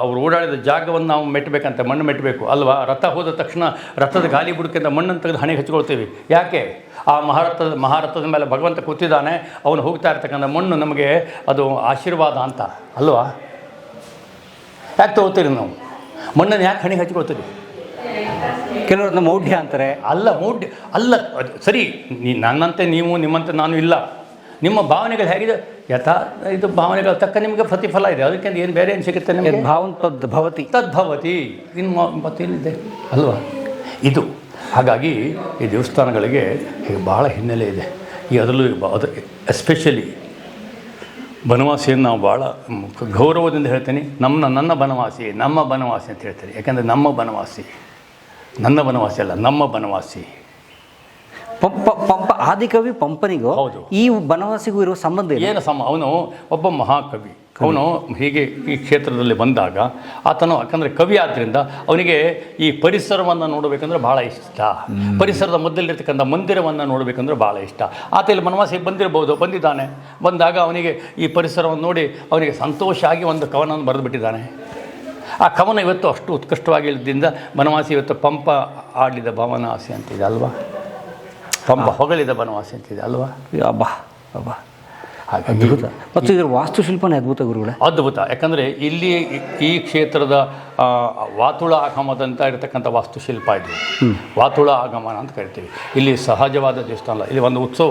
ಅವರು ಓಡಾಡಿದ ಜಾಗವನ್ನು ನಾವು ಮೆಟ್ಟಬೇಕಂತ, ಮಣ್ಣು ಮೆಟ್ಟಬೇಕು ಅಲ್ವಾ? ರಥ ಹೋದ ತಕ್ಷಣ ರಥದ ಗಾಲಿ ಬುಡಕಿಂದ ಮಣ್ಣನ್ನು ತೆಗೆದು ಹಣೆಗೆ ಹಚ್ಕೊಳ್ತೀವಿ. ಯಾಕೆ? ಆ ಮಹಾರಥದ ಮೇಲೆ ಭಗವಂತ ಕೂತಿದ್ದಾನೆ, ಅವನು ಹೋಗ್ತಾ ಇರ್ತಕ್ಕಂಥ ಮಣ್ಣು ನಮಗೆ ಅದು ಆಶೀರ್ವಾದ ಅಂತ ಅಲ್ವಾ? ಯಾಕೆ ತಗೋತೀರಿ ನಾವು ಮಣ್ಣನ್ನು? ಯಾಕೆ ಹಣೆಗೆ ಹಚ್ಕೊಳ್ತೀರಿ? ಕೆಲವ್ರನ್ನ ಮೌಢ್ಯ ಅಂತಾರೆ. ಮೌಢ್ಯ ಅಲ್ಲ, ಸರಿ, ನನ್ನಂತೆ ನೀವು, ನಿಮ್ಮಂತೆ ನಾನು ಇಲ್ಲ. ನಿಮ್ಮ ಭಾವನೆಗಳು ಹೇಗಿದೆ ಇದು ಭಾವನೆಗಳ ತಕ್ಕ ನಿಮಗೆ ಪ್ರತಿಫಲ ಇದೆ. ಅದಕ್ಕೆ ಏನು ಬೇರೆ ಏನು ಸಿಗುತ್ತೆ ನಿಮಗೆ? ತದ್ಭವತಿ ಇನ್ನು ಮತ್ತೇನಿದೆ ಅಲ್ವಾ? ಇದು ಹಾಗಾಗಿ ಈ ದೇವಸ್ಥಾನಗಳಿಗೆ ಭಾಳ ಹಿನ್ನೆಲೆ ಇದೆ. ಅದರಲ್ಲೂ ಎಸ್ಪೆಷಲಿ ಬನವಾಸಿಯನ್ನು ನಾವು ಭಾಳ ಗೌರವದಿಂದ ಹೇಳ್ತೀನಿ. ನನ್ನ ಬನವಾಸಿ, ನಮ್ಮ ಬನವಾಸಿ ಅಂತ ಹೇಳ್ತೀನಿ. ಯಾಕೆಂದರೆ ನಮ್ಮ ಬನವಾಸಿ, ನನ್ನ ಬನವಾಸಿ ಅಲ್ಲ, ನಮ್ಮ ಬನವಾಸಿ. ಪಂಪ ಆದಿಕವಿ ಪಂಪನಿಗೂ ಹೌದು, ಈ ಬನವಾಸಿಗೂ ಇರುವ ಸಂಬಂಧ ಏನು ಅವನು ಒಬ್ಬ ಮಹಾಕವಿ. ಅವನು ಹೀಗೆ ಈ ಕ್ಷೇತ್ರದಲ್ಲಿ ಬಂದಾಗ ಆತನು, ಯಾಕಂದರೆ ಕವಿ ಆದ್ದರಿಂದ ಅವನಿಗೆ ಈ ಪರಿಸರವನ್ನು ನೋಡಬೇಕಂದ್ರೆ ಭಾಳ ಇಷ್ಟ. ಪರಿಸರದ ಮಧ್ಯದಲ್ಲಿರ್ತಕ್ಕಂಥ ಮಂದಿರವನ್ನು ನೋಡಬೇಕಂದ್ರೆ ಭಾಳ ಇಷ್ಟ. ಆತ ಇಲ್ಲಿ ಬನವಾಸಿಗೆ ಬಂದಿದ್ದಾನೆ. ಬಂದಾಗ ಅವನಿಗೆ ಈ ಪರಿಸರವನ್ನು ನೋಡಿ ಅವನಿಗೆ ಸಂತೋಷ ಆಗಿ ಒಂದು ಕವನವನ್ನು ಬರೆದುಬಿಟ್ಟಿದ್ದಾನೆ. ಆ ಕವನ ಇವತ್ತು ಅಷ್ಟು ಉತ್ಕೃಷ್ಟವಾಗಿ ಇಳಿದಿಂದ ಬನವಾಸಿ ಇವತ್ತು ಪಂಪ ಆಡಿದ ಬನವಾಸಿ ಅಂತಿದೆ ಅಲ್ವಾ? ಪಂಪ ಹೊಗಳಿದ ಬನವಾಸಿ ಅಂತಿದೆ ಅಲ್ವಾ? ಹಾಗಾಗಿ ಅದ್ಭುತ. ಮತ್ತು ಇದರ ವಾಸ್ತುಶಿಲ್ಪನೇ ಅದ್ಭುತ ಗುರುಗಳೇ, ಅದ್ಭುತ. ಯಾಕಂದರೆ ಇಲ್ಲಿ ಈ ಕ್ಷೇತ್ರದ ವಾತುಳ ಆಗಮದಂತ ಇರತಕ್ಕಂಥ ವಾಸ್ತುಶಿಲ್ಪ ಇದು. ವಾತುಳ ಆಗಮನ ಅಂತ ಕರಿತೀವಿ. ಇಲ್ಲಿ ಸಹಜವಾದ ದೇವಸ್ಥಾನ ಅಲ್ಲ. ಇಲ್ಲಿ ಒಂದು ಉತ್ಸವ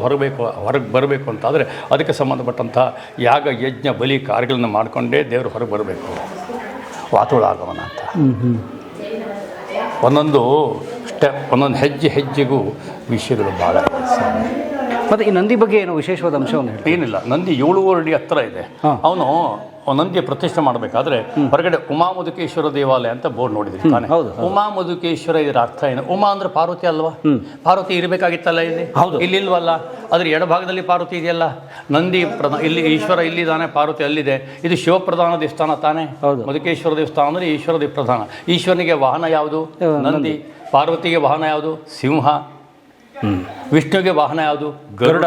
ಹೊರಗೆ ಬರಬೇಕು ಅಂತಾದರೆ ಅದಕ್ಕೆ ಸಂಬಂಧಪಟ್ಟಂಥ ಯಾಗ, ಯಜ್ಞ, ಬಲಿ ಕಾರ್ಯಗಳನ್ನು ಮಾಡಿಕೊಂಡೇ ದೇವರು ಹೊರಗೆ ಬರಬೇಕು. ವಾತುಳ ಆಗಮನ ಅಂತ. ಒಂದೊಂದು ಹೆಜ್ಜೆಗೂ ವಿಷಯಗಳು ಭಾಳ. ಮತ್ತು ಈ ನಂದಿ ಬಗ್ಗೆ ಏನೋ ವಿಶೇಷವಾದ ಅಂಶವನ್ನು ಏನಿಲ್ಲ. ನಂದಿ 7 ಅಡಿ ಹತ್ತಿರ ಇದೆ. ಅವನು ನಂದಿಯ ಪ್ರತಿಷ್ಠೆ ಮಾಡಬೇಕಾದ್ರೆ ಹೊರಗಡೆ ಉಮಾಮಧುಕೇಶ್ವರ ದೇವಾಲಯ ಅಂತ ಬೋರ್ಡ್ ನೋಡಿದ್ರಿ ತಾನೆ? ಉಮಾಮಧುಕೇಶ್ವರ ಇದರ ಅರ್ಥ ಏನು? ಉಮಾ ಅಂದ್ರೆ ಪಾರ್ವತಿ ಅಲ್ವಾ? ಪಾರ್ವತಿ ಇರಬೇಕಾಗಿತ್ತಲ್ಲ ಇಲ್ಲಿ? ಇಲ್ಲಿ ಇಲ್ವಲ್ಲ? ಅದ್ರ ಎಡಭಾಗದಲ್ಲಿ ಪಾರ್ವತಿ ಇದೆಯಲ್ಲ. ನಂದಿ ಇಲ್ಲಿ ಈಶ್ವರ ಇಲ್ಲಿದ್ದಾನೆ, ಪಾರ್ವತಿ ಅಲ್ಲಿದೆ. ಇದು ಶಿವಪ್ರಧಾನ ದೇವಸ್ಥಾನ ತಾನೆ. ಮಧುಕೇಶ್ವರ ದೇವಸ್ಥಾನ ಅಂದರೆ ಈಶ್ವರ ಪ್ರಧಾನ. ಈಶ್ವರನಿಗೆ ವಾಹನ ಯಾವುದು? ನಂದಿ. ಪಾರ್ವತಿಗೆ ವಾಹನ ಯಾವುದು? ಸಿಂಹ. ವಿಷ್ಣುವಿಗೆ ವಾಹನ ಯಾವುದು? ಗರುಡ.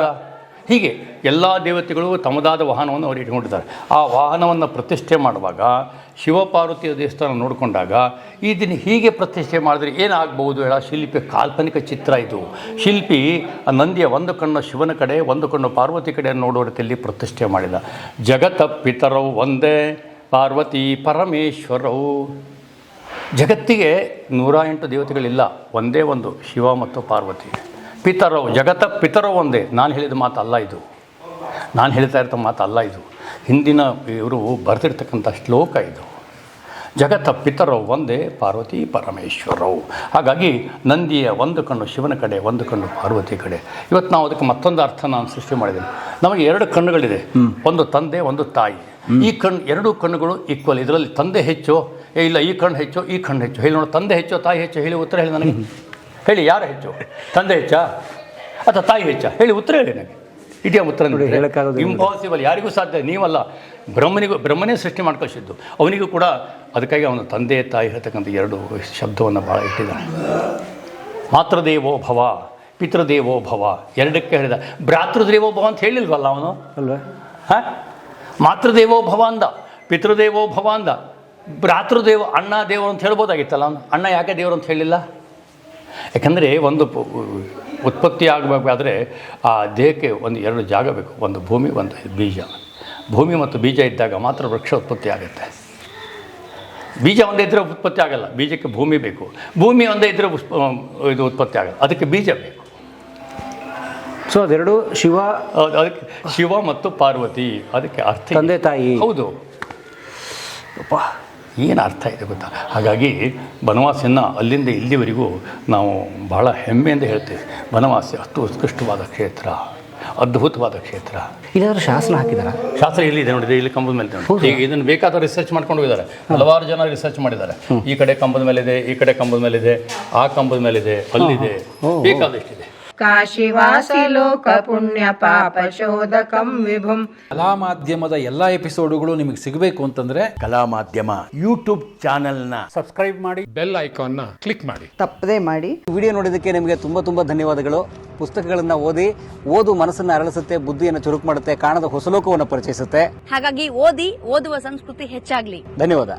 ಹೀಗೆ ಎಲ್ಲ ದೇವತೆಗಳು ತಮ್ಮದಾದ ವಾಹನವನ್ನು ಅವರು ಇಟ್ಕೊಂಡಿದ್ದಾರೆ. ಆ ವಾಹನವನ್ನು ಪ್ರತಿಷ್ಠೆ ಮಾಡುವಾಗ ಶಿವಪಾರ್ವತಿಯ ದೇವಸ್ಥಾನ ನೋಡಿಕೊಂಡಾಗ ಇದನ್ನು ಹೀಗೆ ಪ್ರತಿಷ್ಠೆ ಮಾಡಿದ್ರೆ ಏನಾಗ್ಬೋದು ಹೇಳ? ಶಿಲ್ಪಿ ಕಾಲ್ಪನಿಕ ಚಿತ್ರ ಇದು. ಶಿಲ್ಪಿ ಆ ನಂದಿಯ ಒಂದು ಕಣ್ಣು ಶಿವನ ಕಡೆ, ಒಂದು ಕಣ್ಣು ಪಾರ್ವತಿ ಕಡೆ ನೋಡುವ ರೀತಿಯಲ್ಲಿ ಪ್ರತಿಷ್ಠೆ ಮಾಡಿದ. ಜಗತ ಪಿತರವು ಒಂದೇ ಪಾರ್ವತಿ ಪರಮೇಶ್ವರವು. ಜಗತ್ತಿಗೆ 108 ದೇವತೆಗಳಿಲ್ಲ, ಒಂದೇ ಒಂದು ಶಿವ ಮತ್ತು ಪಾರ್ವತಿ. ಪಿತರವು, ಜಗತ್ತ ಪಿತರವು ಒಂದೇ. ನಾನು ಹೇಳಿದ ಮಾತಲ್ಲ ಇದು, ನಾನು ಹೇಳ್ತಾ ಇರ್ತ ಮಾತಲ್ಲ ಇದು. ಹಿಂದಿನ ಇವರು ಬರೆದಿರ್ತಕ್ಕಂಥ ಶ್ಲೋಕ ಇದು. ಜಗತ್ತ ಪಿತರವು ಒಂದೇ ಪಾರ್ವತಿ ಪರಮೇಶ್ವರವು. ಹಾಗಾಗಿ ನಂದಿಯ ಒಂದು ಕಣ್ಣು ಶಿವನ ಕಡೆ, ಒಂದು ಕಣ್ಣು ಪಾರ್ವತಿ ಕಡೆ. ಇವತ್ತು ನಾವು ಅದಕ್ಕೆ ಮತ್ತೊಂದು ಅರ್ಥ ನಾನು ಸೃಷ್ಟಿ ಮಾಡಿದ್ದೇನೆ. ನಮಗೆ 2 ಕಣ್ಣುಗಳಿದೆ, ಒಂದು ತಂದೆ, ಒಂದು ತಾಯಿ. ಈ ಎರಡೂ ಕಣ್ಣುಗಳು ಈಕ್ವಲ್. ಇದರಲ್ಲಿ ತಂದೆ ಹೆಚ್ಚು, ಇಲ್ಲ ಈ ಕಣ್ಣು ಹೆಚ್ಚು, ಈ ಕಣ್ಣು ಹೆಚ್ಚು. ಹೇಳಿ ನೋಡು, ತಂದೆ ಹೆಚ್ಚು ತಾಯಿ ಹೆಚ್ಚು? ಹೇಳಿ ಉತ್ತರ ಹೇಳಿ ನನಗೆ. ಹೇಳಿ, ಯಾರು ಹೆಚ್ಚು? ತಂದೆ ಹೆಚ್ಚಾ ಅಥವಾ ತಾಯಿ ಹೆಚ್ಚಾ? ಹೇಳಿ ಉತ್ತರ ಹೇಳಿ ನನಗೆ. ಇದೆಯಾ ಉತ್ತರ? ಹೇಳೋಕ್ಕಾಗೋದು ಇಂಪಾಸಿಬಲ್. ಯಾರಿಗೂ ಸಾಧ್ಯ. ನೀವಲ್ಲ, ಬ್ರಹ್ಮನೇ ಸೃಷ್ಟಿ ಮಾಡ್ಕೊಳ್ಸಿದ್ದು. ಅವನಿಗೂ ಕೂಡ ಅದಕ್ಕಾಗಿ ಅವನು ತಂದೆ ತಾಯಿ ಹೇಳ್ತಕ್ಕಂಥ 2 ಶಬ್ದವನ್ನು ಭಾಳ ಇಟ್ಟಿದ್ದಾನೆ. ಮಾತೃದೇವೋ ಭವ, ಪಿತೃದೇವೋ ಭವ. 2ಕ್ಕೆ ಹೇಳಿದ. ಭ್ರಾತೃದೇವೋ ಭವ ಅಂತ ಹೇಳಿಲ್ವಲ್ಲ ಅವನು ಅಲ್ವಾ? ಮಾತೃದೇವೋ ಭವ ಅಂದ, ಪಿತೃದೇವೋ ಭವ ಅಂದ, ಭ್ರಾತೃದೇವ ಅಣ್ಣ ದೇವರು ಅಂತ ಹೇಳ್ಬೋದಾಗಿತ್ತಲ್ಲ ಅವನು. ಅಣ್ಣ ಯಾಕೆ ದೇವರು ಅಂತ ಹೇಳಿಲ್ಲ? ಯಾಕಂದರೆ ಒಂದು ಉತ್ಪತ್ತಿ ಆಗಬೇಕಾದ್ರೆ ಆ ದೇಹಕ್ಕೆ 2 ಜಾಗ ಬೇಕು. ಒಂದು ಭೂಮಿ, ಒಂದು ಬೀಜ. ಭೂಮಿ ಮತ್ತು ಬೀಜ ಇದ್ದಾಗ ಮಾತ್ರ ವೃಕ್ಷ ಉತ್ಪತ್ತಿ ಆಗುತ್ತೆ. ಬೀಜ ಒಂದೇ ಇದ್ದರೆ ಉತ್ಪತ್ತಿ ಆಗಲ್ಲ, ಬೀಜಕ್ಕೆ ಭೂಮಿ ಬೇಕು. ಭೂಮಿ ಒಂದೇ ಇದ್ದರೆ ಇದು ಉತ್ಪತ್ತಿ ಆಗಲ್ಲ, ಅದಕ್ಕೆ ಬೀಜ ಬೇಕು. ಸೊ ಅದೆರಡು ಶಿವ, ಅದಕ್ಕೆ ಶಿವ ಮತ್ತು ಪಾರ್ವತಿ. ಅದಕ್ಕೆ ಅರ್ಥ ತಂದೆ ತಾಯಿ. ಹೌದು. ಏನು ಅರ್ಥ ಇದೆ ಗೊತ್ತಾ? ಹಾಗಾಗಿ ಬನವಾಸಿಯನ್ನು ಅಲ್ಲಿಂದ ಇಲ್ಲಿವರೆಗೂ ನಾವು ಬಹಳ ಹೆಮ್ಮೆಯಿಂದ ಹೇಳ್ತೇವೆ. ಬನವಾಸಿ ಅಷ್ಟು ಉತ್ಕೃಷ್ಟವಾದ ಕ್ಷೇತ್ರ, ಅದ್ಭುತವಾದ ಕ್ಷೇತ್ರ. ಇಲ್ಲಾದ್ರೂ ಶಾಸನ ಹಾಕಿದಾರ? ಶಾಸ್ತ್ರ ಇಲ್ಲಿದೆ ನೋಡಿದೆ, ಇಲ್ಲಿ ಕಂಬದ ಮೇಲೆ. ಈಗ ಇದನ್ನು ಬೇಕಾದ ರಿಸರ್ಚ್ ಮಾಡ್ಕೊಂಡು ಹೋಗಿದ್ದಾರೆ, ಹಲವಾರು ಜನ ರಿಸರ್ಚ್ ಮಾಡಿದ್ದಾರೆ. ಈ ಕಡೆ ಕಂಬದ ಮೇಲಿದೆ, ಈ ಕಡೆ ಕಂಬದ ಮೇಲಿದೆ, ಆ ಕಂಬದ ಮೇಲಿದೆ, ಅಲ್ಲಿದೆ, ಬೇಕಾದಷ್ಟಿದೆ. ಕಾಶಿವಾಸಿ ಲೋಕ ಪುಣ್ಯ ಪಾಪ ಶೋಧಕಂ ವಿಭುಂ. ಕಲಾ ಮಾಧ್ಯಮದ ಎಲ್ಲಾ ಎಪಿಸೋಡುಗಳು ನಿಮಗೆ ಸಿಗಬೇಕು ಅಂತಂದ್ರೆ ಕಲಾ ಮಾಧ್ಯಮ ಯೂಟ್ಯೂಬ್ ಚಾನೆಲ್ನ ಸಬ್ಸ್ಕ್ರೈಬ್ ಮಾಡಿ, ಬೆಲ್ ಐಕಾನ್ನ ಕ್ಲಿಕ್ ಮಾಡಿ. ತಪ್ಪದೇ ಮಾಡಿ. ವಿಡಿಯೋ ನೋಡಿದ್ದಕ್ಕೆ ನಿಮಗೆ ತುಂಬ ಧನ್ಯವಾದಗಳು. ಪುಸ್ತಕಗಳನ್ನು ಓದು ಮನಸ್ಸನ್ನು ಅರಳಿಸುತ್ತೆ, ಬುದ್ಧಿಯನ್ನು ಚುರುಕು ಮಾಡುತ್ತೆ, ಕಾಣದ ಹೊಸ ಲೋಕವನ್ನು ಪರಿಚಯಿಸುತ್ತೆ. ಹಾಗಾಗಿ ಓದುವ ಸಂಸ್ಕೃತಿ ಹೆಚ್ಚಾಗ್ಲಿ. ಧನ್ಯವಾದ.